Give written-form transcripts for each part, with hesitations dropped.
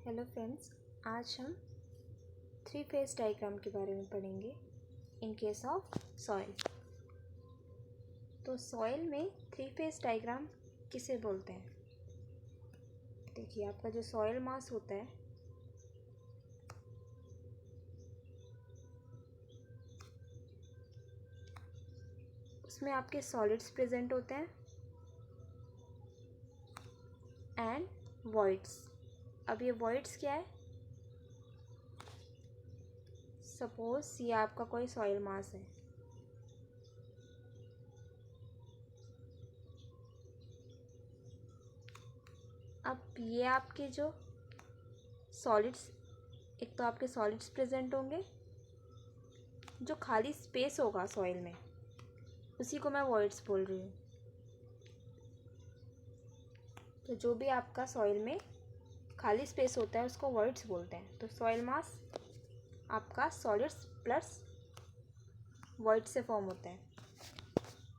Hello friends, आज हम three phase diagram के बारे में पढ़ेंगे इन केस ऑफ सॉइल। तो सॉइल में थ्री फेज डायग्राम किसे बोलते हैं? देखिए, आपका जो सॉइल मास होता है उसमें आपके सॉलिड्स प्रेजेंट होते हैं एंड वॉइड्स। अब ये वॉइड्स क्या है? सपोज ये आपका कोई सॉइल मास है, अब ये आपके जो सॉलिड्स, एक तो आपके सॉलिड्स प्रेजेंट होंगे, जो खाली स्पेस होगा सॉइल में उसी को मैं वॉइड्स बोल रही हूँ। तो जो भी आपका सॉइल में खाली स्पेस होता है उसको वॉइड्स बोलते हैं। तो सॉइल मास आपका सॉलिड्स प्लस वॉइड से फॉर्म होता है।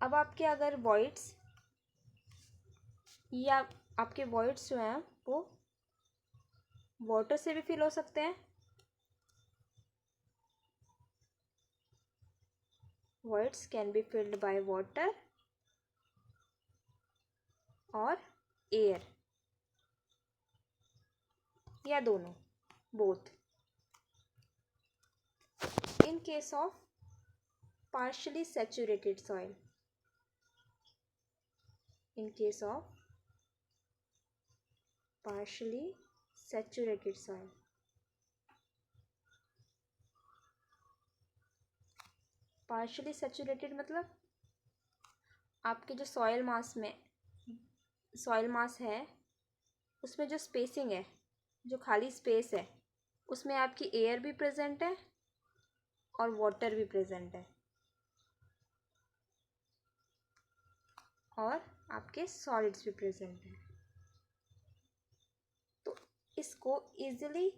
अब आपके अगर वॉइड्स या आपके वॉइड्स जो हैं वो वाटर से भी फिल हो सकते हैं, voids can be filled by water और air, या दोनों, both. In case of partially saturated soil, in case of partially saturated soil, partially saturated मतलब आपके जो सॉइल मास है उसमें जो स्पेसिंग है, जो खाली स्पेस है, उसमें आपकी एयर भी प्रेजेंट है और वाटर भी प्रेजेंट है और आपके सॉलिड्स भी प्रेजेंट है। तो इसको इजीली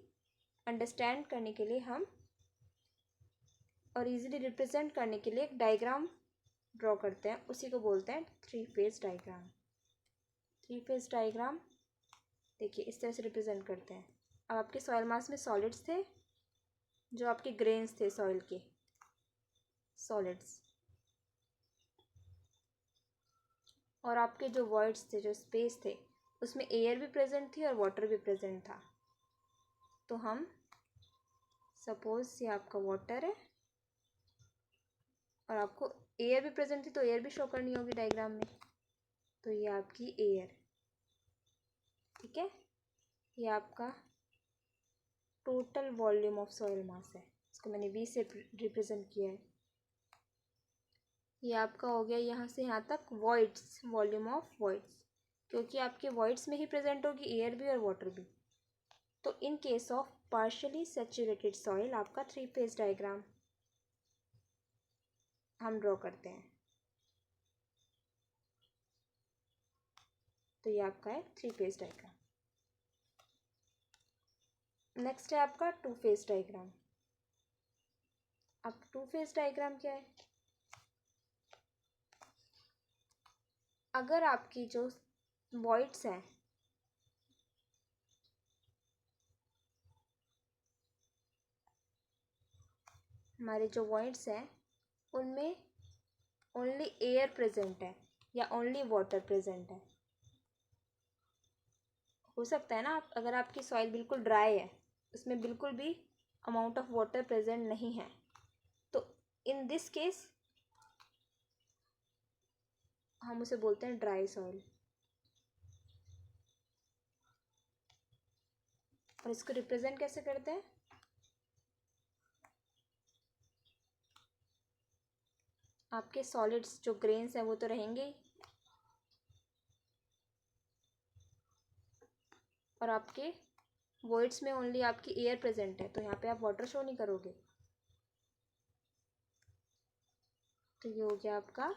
अंडरस्टैंड करने के लिए हम और इजीली रिप्रेजेंट करने के लिए एक डायग्राम ड्रॉ करते हैं, उसी को बोलते हैं three phase diagram. Three phase diagram देखिए इस तरह से रिप्रेजेंट करते हैं। अब आपके सॉइल मास में सॉलिड्स थे, जो आपके ग्रेन्स थे सॉइल के सॉलिड्स, और आपके जो वॉइड्स थे, जो स्पेस थे, उसमें एयर भी प्रेजेंट थी और वाटर भी प्रेजेंट था। तो हम सपोज ये आपका वाटर है और आपको एयर भी प्रेजेंट थी, तो एयर भी शो करनी होगी डायग्राम में। तो ये आपकी एयर, ठीक है, ये आपका टोटल वॉल्यूम ऑफ सॉइल मास है, इसको मैंने V से रिप्रेजेंट किया है। ये आपका हो गया यहाँ से यहाँ तक वॉइड्स, वॉल्यूम ऑफ वॉइड्स, क्योंकि आपके वॉइड्स में ही प्रेजेंट होगी एयर भी और वाटर भी। तो इन case of partially saturated soil आपका थ्री फेज डायग्राम हम ड्रॉ करते हैं। तो ये आपका है थ्री फेज डायग्राम। नेक्स्ट है आपका टू फेज डायग्राम। अब टू फेज डायग्राम क्या है? अगर आपकी जो वॉइड्स हैं हमारे जो वॉइड्स हैं उनमें ओनली एयर प्रेजेंट है या ओनली वाटर प्रेजेंट है, हो सकता है ना, अगर आपकी सॉइल बिल्कुल ड्राई है, उसमें बिल्कुल भी अमाउंट ऑफ वाटर प्रेजेंट नहीं है, तो इन दिस केस हम उसे बोलते हैं ड्राई सॉइल। और इसको रिप्रेजेंट कैसे करते हैं? आपके सॉलिड्स जो ग्रेन्स हैं वो तो रहेंगे ही, और आपके वॉइड्स में ओनली आपकी एयर प्रेजेंट है, तो यहाँ पे आप वाटर शो नहीं करोगे। तो ये हो गया आपका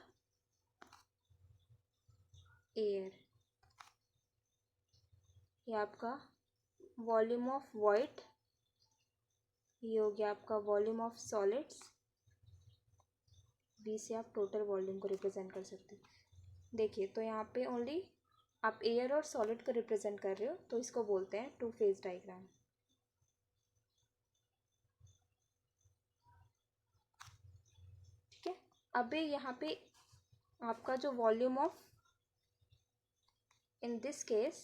एयर, ये आपका वॉल्यूम ऑफ वॉइड, ये हो गया आपका वॉल्यूम ऑफ सॉलिड्स। V से आप टोटल वॉल्यूम को रिप्रेजेंट कर सकते हैं। देखिए, तो यहाँ पे ओनली आप एयर और सॉलिड को रिप्रेजेंट कर रहे हो, तो इसको बोलते हैं टू फेज डायग्राम। अभी यहाँ पे आपका जो volume of, in this case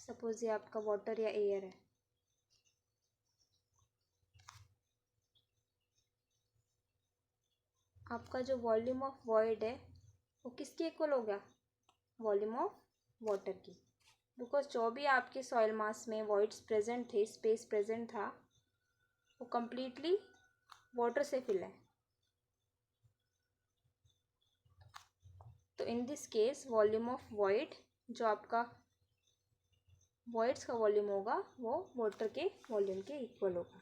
suppose ये आपका वाटर या एयर है, आपका जो वॉल्यूम ऑफ वॉइड है वो किसके इक्वल हो गया, वॉल्यूम ऑफ वाटर की, बिकॉज जो भी आपके सॉइल मास में वॉइड्स प्रेजेंट थे, स्पेस प्रेजेंट था, वो कंप्लीटली वाटर से फिल है। तो in this case volume of void, जो आपका वॉइड्स का वॉल्यूम होगा वो वाटर के वॉल्यूम के इक्वल होगा।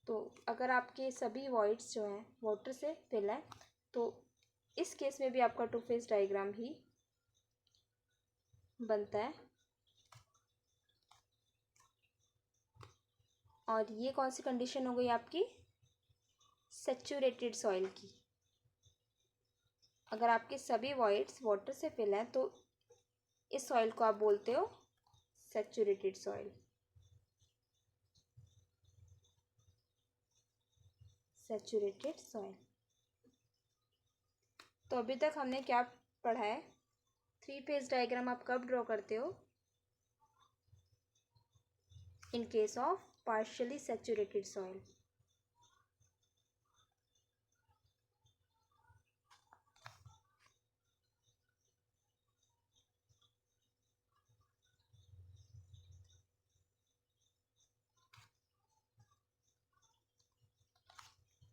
तो अगर आपके सभी वॉइड्स जो हैं वाटर से फिल है, तो इस केस में भी आपका टू फेज डायग्राम ही बनता है। और ये कौन सी कंडीशन हो गई आपकी, सैचुरेटेड सॉइल की। अगर आपके सभी वॉइड्स वाटर से फिल हैं तो इस सॉइल को आप बोलते हो सैचुरेटेड सॉइल, सैचुरेटेड सॉइल। तो अभी तक हमने क्या पढ़ा है, थ्री फेज डायग्राम आप कब ड्रॉ करते हो, in case of partially saturated soil.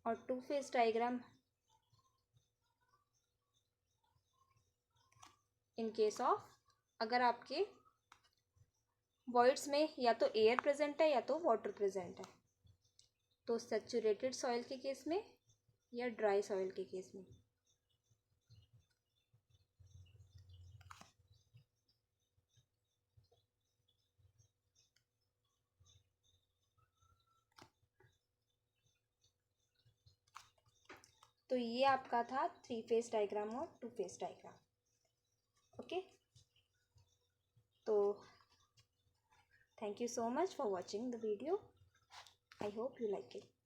और two phase diagram in case of, अगर आपके वॉइड्स में या तो एयर प्रेजेंट है या तो वाटर प्रेजेंट है, तो सैचुरेटेड सॉइल के केस में या ड्राई सॉइल के केस में। तो ये आपका था थ्री फेज डायग्राम और टू फेज डायग्राम। ओके, तो thank you so much for watching the video. I hope you like it.